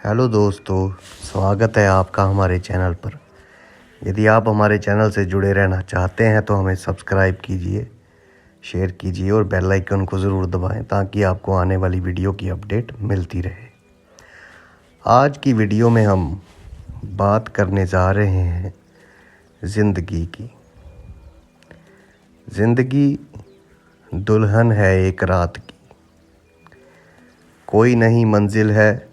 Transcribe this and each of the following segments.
Hello दोस्तों, स्वागत है आपका हमारे चैनल पर। यदि आप हमारे चैनल से जुड़े रहना चाहते हैं तो हमें सब्सक्राइब कीजिए, शेयर कीजिए और बेल आइकन को ज़रूर दबाएं ताकि आपको आने वाली वीडियो की अपडेट मिलती रहे। आज की वीडियो में हम बात करने जा रहे हैं ज़िंदगी की। ज़िंदगी दुल्हन है एक रात की, कोई नहीं मंजिल है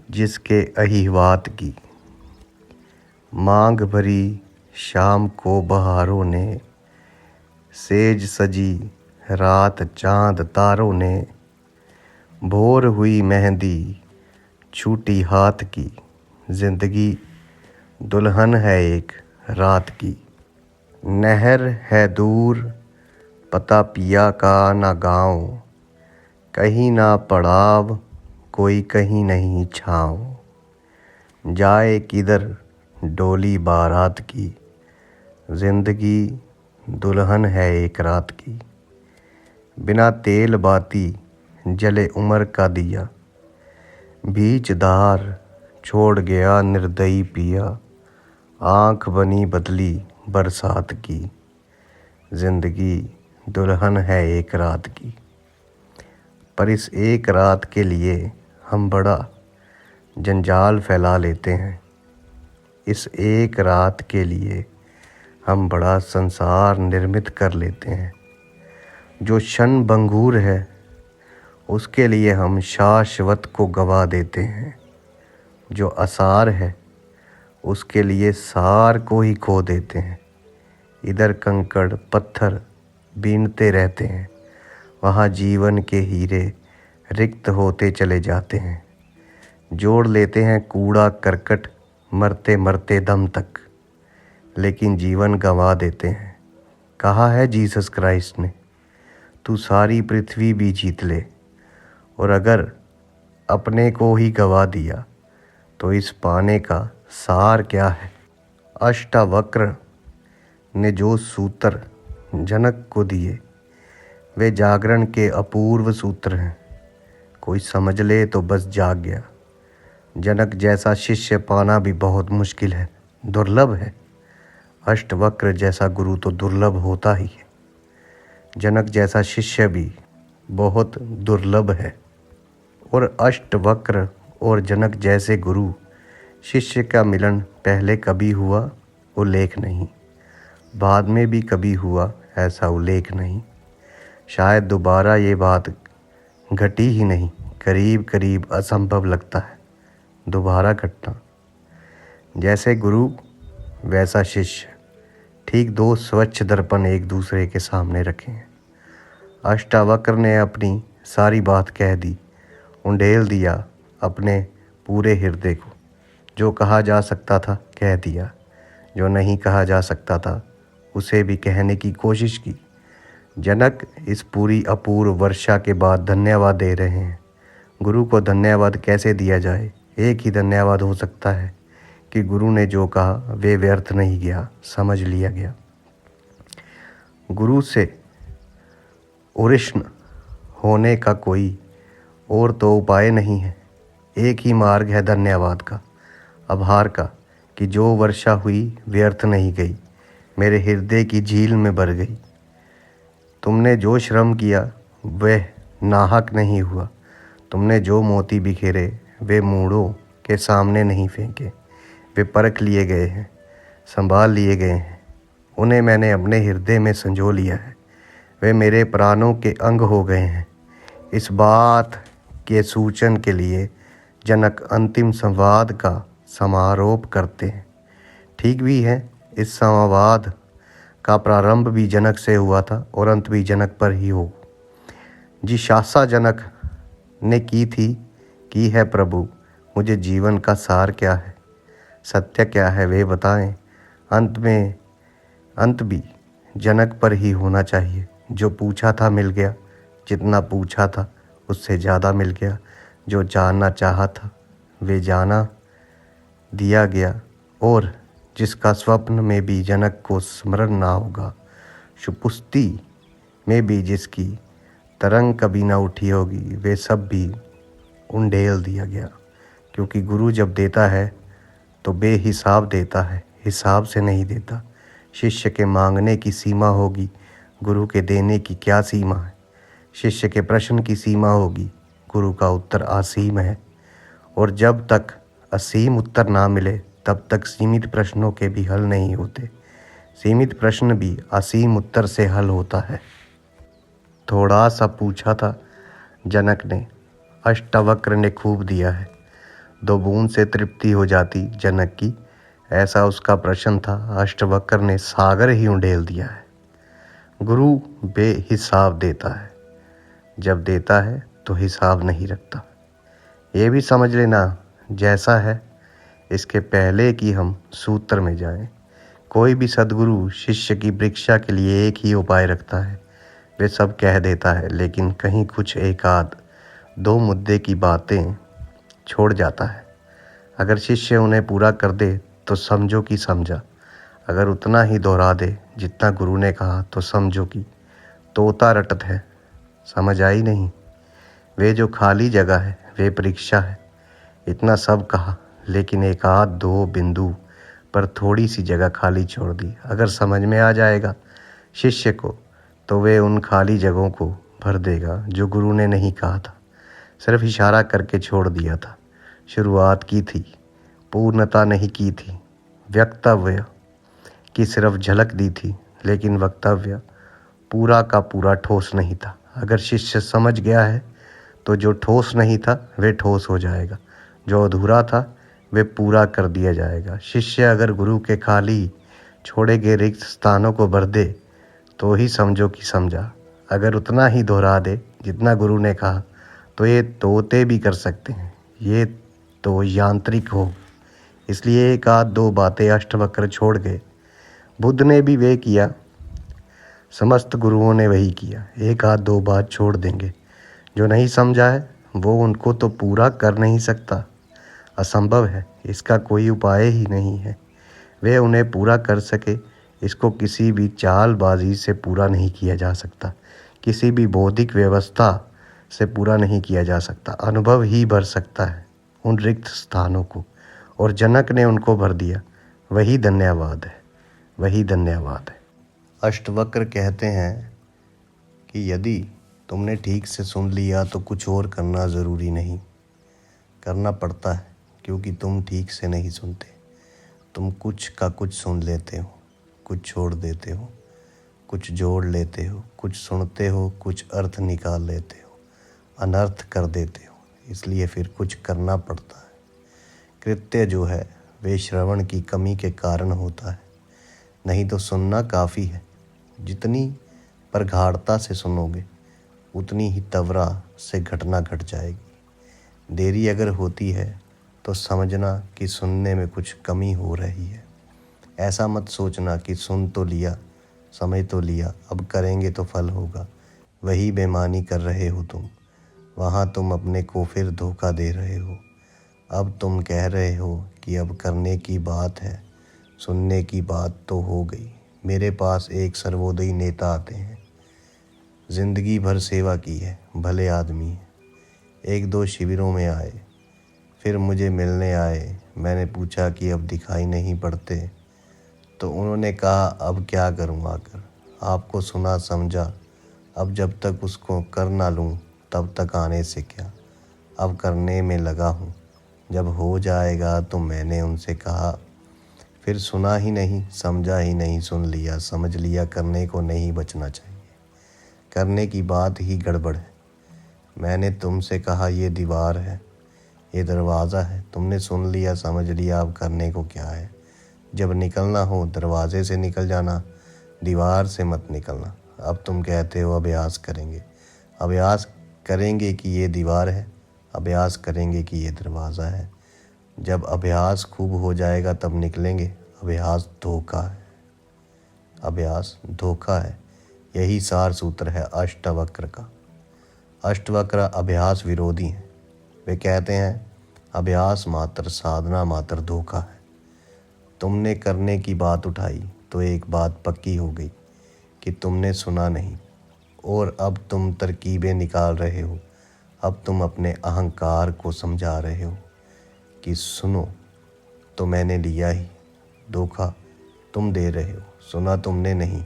जिसके अहिवात की। मांग भरी शाम को बहारों ने, सेज सजी रात चांद तारों ने। भोर हुई मेहंदी छूटी हाथ की, ज़िंदगी दुल्हन है एक रात की। नहर है दूर पता पिया का ना गाँव, कहीं ना पड़ाव कोई कहीं नहीं छाँव। जाए किधर डोली बारात की, ज़िंदगी दुल्हन है एक रात की। बिना तेल बाती जले उम्र का दिया, बीच धार छोड़ गया निर्दयी पिया। आँख बनी बदली बरसात की, ज़िंदगी दुल्हन है एक रात की। पर इस एक रात के लिए हम बड़ा जंजाल फैला लेते हैं। इस एक रात के लिए हम बड़ा संसार निर्मित कर लेते हैं। जो क्षण भंगुर है उसके लिए हम शाश्वत को गवा देते हैं। जो असार है उसके लिए सार को ही खो देते हैं। इधर कंकड़ पत्थर बीनते रहते हैं, वहाँ जीवन के हीरे रिक्त होते चले जाते हैं। जोड़ लेते हैं कूड़ा करकट मरते मरते दम तक, लेकिन जीवन गंवा देते हैं। कहा है जीसस क्राइस्ट ने, तू सारी पृथ्वी भी जीत ले, और अगर अपने को ही गंवा दिया तो इस पाने का सार क्या है। अष्टावक्र ने जो सूत्र जनक को दिए वे जागरण के अपूर्व सूत्र हैं। कोई समझ ले तो बस जाग गया। जनक जैसा शिष्य पाना भी बहुत मुश्किल है, दुर्लभ है। अष्टवक्र जैसा गुरु तो दुर्लभ होता ही है। जनक जैसा शिष्य भी बहुत दुर्लभ है। और अष्टवक्र और जनक जैसे गुरु शिष्य का मिलन पहले कभी हुआ उल्लेख नहीं, बाद में भी कभी हुआ ऐसा उल्लेख नहीं। शायद दोबारा ये बात घटी ही नहीं। करीब करीब असंभव लगता है दोबारा घटना। जैसे गुरु वैसा शिष्य, ठीक दो स्वच्छ दर्पण एक दूसरे के सामने रखे हैं। अष्टावक्र ने अपनी सारी बात कह दी, उंडेल दिया अपने पूरे हृदय को। जो कहा जा सकता था कह दिया, जो नहीं कहा जा सकता था उसे भी कहने की कोशिश की। जनक इस पूरी अपूर्व वर्षा के बाद धन्यवाद दे रहे हैं। गुरु को धन्यवाद कैसे दिया जाए? एक ही धन्यवाद हो सकता है कि गुरु ने जो कहा वे व्यर्थ नहीं गया, समझ लिया गया। गुरु से उष्ण होने का कोई और तो उपाय नहीं है। एक ही मार्ग है धन्यवाद का, आभार का, कि जो वर्षा हुई व्यर्थ नहीं गई, मेरे हृदय की झील में भर गई। तुमने जो श्रम किया वह नाहक नहीं हुआ। तुमने जो मोती बिखेरे वे मूढ़ों के सामने नहीं फेंके, वे परख लिए गए हैं, संभाल लिए गए हैं। उन्हें मैंने अपने हृदय में संजो लिया है, वे मेरे प्राणों के अंग हो गए हैं। इस बात के सूचन के लिए जनक अंतिम संवाद का समारोप करते हैं। ठीक भी है, इस संवाद का प्रारंभ भी जनक से हुआ था और अंत भी जनक पर ही हो। जिज्ञासा जनक ने की है प्रभु, मुझे जीवन का सार क्या है, सत्य क्या है वे बताएं। अंत भी जनक पर ही होना चाहिए। जो पूछा था मिल गया, जितना पूछा था उससे ज़्यादा मिल गया। जो जानना चाहा था वे जाना दिया गया। और जिसका स्वप्न में भी जनक को स्मरण ना होगा, सुपुस्ती में भी जिसकी तरंग कभी ना उठी होगी, वे सब भी उंडेल दिया गया। क्योंकि गुरु जब देता है तो बेहिसाब देता है, हिसाब से नहीं देता। शिष्य के मांगने की सीमा होगी, गुरु के देने की क्या सीमा है। शिष्य के प्रश्न की सीमा होगी, गुरु का उत्तर असीम है। और जब तक असीम उत्तर ना मिले तब तक सीमित प्रश्नों के भी हल नहीं होते। सीमित प्रश्न भी असीम उत्तर से हल होता है। थोड़ा सा पूछा था जनक ने, अष्टवक्र ने खूब दिया है। 2 बूंद से तृप्ति हो जाती जनक की, ऐसा उसका प्रश्न था। अष्टवक्र ने सागर ही उंडेल दिया है। गुरु बेहिसाब देता है, जब देता है तो हिसाब नहीं रखता। ये भी समझ लेना जैसा है, इसके पहले कि हम सूत्र में जाएं। कोई भी सद्गुरु शिष्य की परीक्षा के लिए एक ही उपाय रखता है, वे सब कह देता है, लेकिन कहीं कुछ एक आध 2 मुद्दे की बातें छोड़ जाता है। अगर शिष्य उन्हें पूरा कर दे तो समझो कि समझा, अगर उतना ही दोहरा दे जितना गुरु ने कहा तो समझो कि तोता रटत है, समझ आई नहीं। वे जो खाली जगह है वे परीक्षा है। इतना सब कहा, लेकिन एक आध 2 बिंदु पर थोड़ी सी जगह खाली छोड़ दी। अगर समझ में आ जाएगा शिष्य को तो वे उन खाली जगहों को भर देगा जो गुरु ने नहीं कहा था, सिर्फ इशारा करके छोड़ दिया था। शुरुआत की थी, पूर्णता नहीं की थी। वक्तव्य की सिर्फ झलक दी थी, लेकिन वक्तव्य पूरा का पूरा ठोस नहीं था। अगर शिष्य समझ गया है तो जो ठोस नहीं था वे ठोस हो जाएगा, जो अधूरा था वे पूरा कर दिया जाएगा। शिष्य अगर गुरु के खाली छोड़े गए रिक्त स्थानों को भर दे तो ही समझो कि समझा। अगर उतना ही दोहरा दे जितना गुरु ने कहा तो ये तोते भी कर सकते हैं, ये तो यांत्रिक हो। इसलिए एक आध 2 बातें अष्टवक्र छोड़ गए। बुद्ध ने भी वे किया, समस्त गुरुओं ने वही किया। एक आध 2 बात छोड़ देंगे, जो नहीं समझा है वो उनको तो पूरा कर नहीं सकता, असंभव है, इसका कोई उपाय ही नहीं है। वे उन्हें पूरा कर सके, इसको किसी भी चालबाजी से पूरा नहीं किया जा सकता, किसी भी बौद्धिक व्यवस्था से पूरा नहीं किया जा सकता। अनुभव ही भर सकता है उन रिक्त स्थानों को, और जनक ने उनको भर दिया। वही धन्यवाद है, वही धन्यवाद है। अष्टवक्र कहते हैं कि यदि तुमने ठीक से सुन लिया तो कुछ और करना ज़रूरी नहीं, करना पड़ता है, क्योंकि तुम ठीक से नहीं सुनते। तुम कुछ का कुछ सुन लेते हो, कुछ छोड़ देते हो, कुछ जोड़ लेते हो, कुछ सुनते हो, कुछ अर्थ निकाल लेते हो, अनर्थ कर देते हो, इसलिए फिर कुछ करना पड़ता है। कृत्य जो है वे श्रवण की कमी के कारण होता है, नहीं तो सुनना काफ़ी है। जितनी प्रगाढ़ता से सुनोगे उतनी ही तवरा से घटना घट जाएगी। देरी अगर होती है तो समझना कि सुनने में कुछ कमी हो रही है। ऐसा मत सोचना कि सुन तो लिया, समझ तो लिया, अब करेंगे तो फल होगा। वही बेईमानी कर रहे हो तुम, वहाँ तुम अपने को फिर धोखा दे रहे हो। अब तुम कह रहे हो कि अब करने की बात है, सुनने की बात तो हो गई। मेरे पास एक सर्वोदयी नेता आते हैं, जिंदगी भर सेवा की है, भले आदमी है। 1-2 शिविरों में आए, फिर मुझे मिलने आए। मैंने पूछा कि अब दिखाई नहीं पड़ते, तो उन्होंने कहा अब क्या करूं आकर, आपको सुना समझा, अब जब तक उसको कर ना लूं तब तक आने से क्या, अब करने में लगा हूं, जब हो जाएगा। तो मैंने उनसे कहा, फिर सुना ही नहीं, समझा ही नहीं, सुन लिया, समझ लिया, करने को नहीं बचना चाहिए, करने की बात ही गड़बड़ है। मैंने तुमसे कहा ये दीवार है, ये दरवाज़ा है, तुमने सुन लिया, समझ लिया, अब करने को क्या है। जब निकलना हो दरवाजे से निकल जाना, दीवार से मत निकलना। अब तुम कहते हो अभ्यास करेंगे, अभ्यास करेंगे कि ये दीवार है, अभ्यास करेंगे कि ये दरवाज़ा है। जब अभ्यास खूब हो जाएगा तब निकलेंगे। अभ्यास धोखा है, अभ्यास धोखा है। यही सार सूत्र है अष्टवक्र का। अष्टवक्र अभ्यास विरोधी हैं। वे कहते हैं अभ्यास मात्र, साधना मात्र धोखा है। तुमने करने की बात उठाई तो एक बात पक्की हो गई कि तुमने सुना नहीं, और अब तुम तरकीबें निकाल रहे हो। अब तुम अपने अहंकार को समझा रहे हो। कि सुनो तो मैंने लिया ही, धोखा तुम दे रहे हो। सुना तुमने नहीं,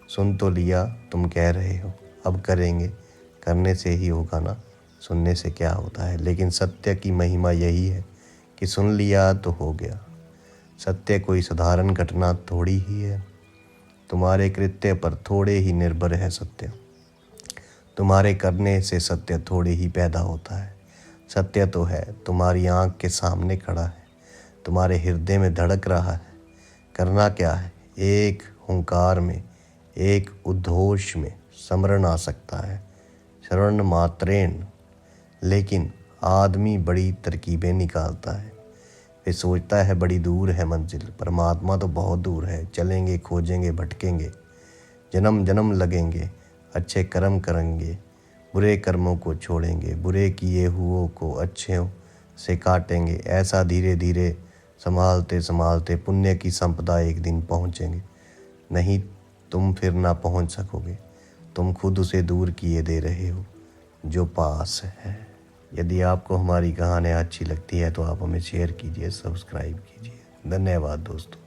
सुन तो लिया तुम कह रहे हो। अब करेंगे, करने से ही होगा ना, सुनने से क्या होता है। लेकिन सत्य की महिमा यही है कि सुन लिया तो हो गया। सत्य कोई साधारण घटना थोड़ी ही है, तुम्हारे कृत्य पर थोड़े ही निर्भर है सत्य। तुम्हारे करने से सत्य थोड़े ही पैदा होता है। सत्य तो है, तुम्हारी आँख के सामने खड़ा है, तुम्हारे हृदय में धड़क रहा है। करना क्या है, एक हुंकार में, एक उद्घोष में समरण आ सकता है, शरण मात्रेण। लेकिन आदमी बड़ी तरकीबें निकालता है। वे सोचता है बड़ी दूर है मंजिल, परमात्मा तो बहुत दूर है। चलेंगे, खोजेंगे, भटकेंगे, जन्म जन्म लगेंगे, अच्छे कर्म करेंगे, बुरे कर्मों को छोड़ेंगे, बुरे किए हुओं को अच्छे से काटेंगे। ऐसा धीरे धीरे संभालते संभालते पुण्य की संपदा एक दिन पहुँचेंगे। नहीं, तुम फिर ना पहुँच सकोगे। तुम खुद उसे दूर किए दे रहे हो जो पास है। यदि आपको हमारी कहानियाँ अच्छी लगती है तो आप हमें शेयर कीजिए, सब्सक्राइब कीजिए। धन्यवाद दोस्तों।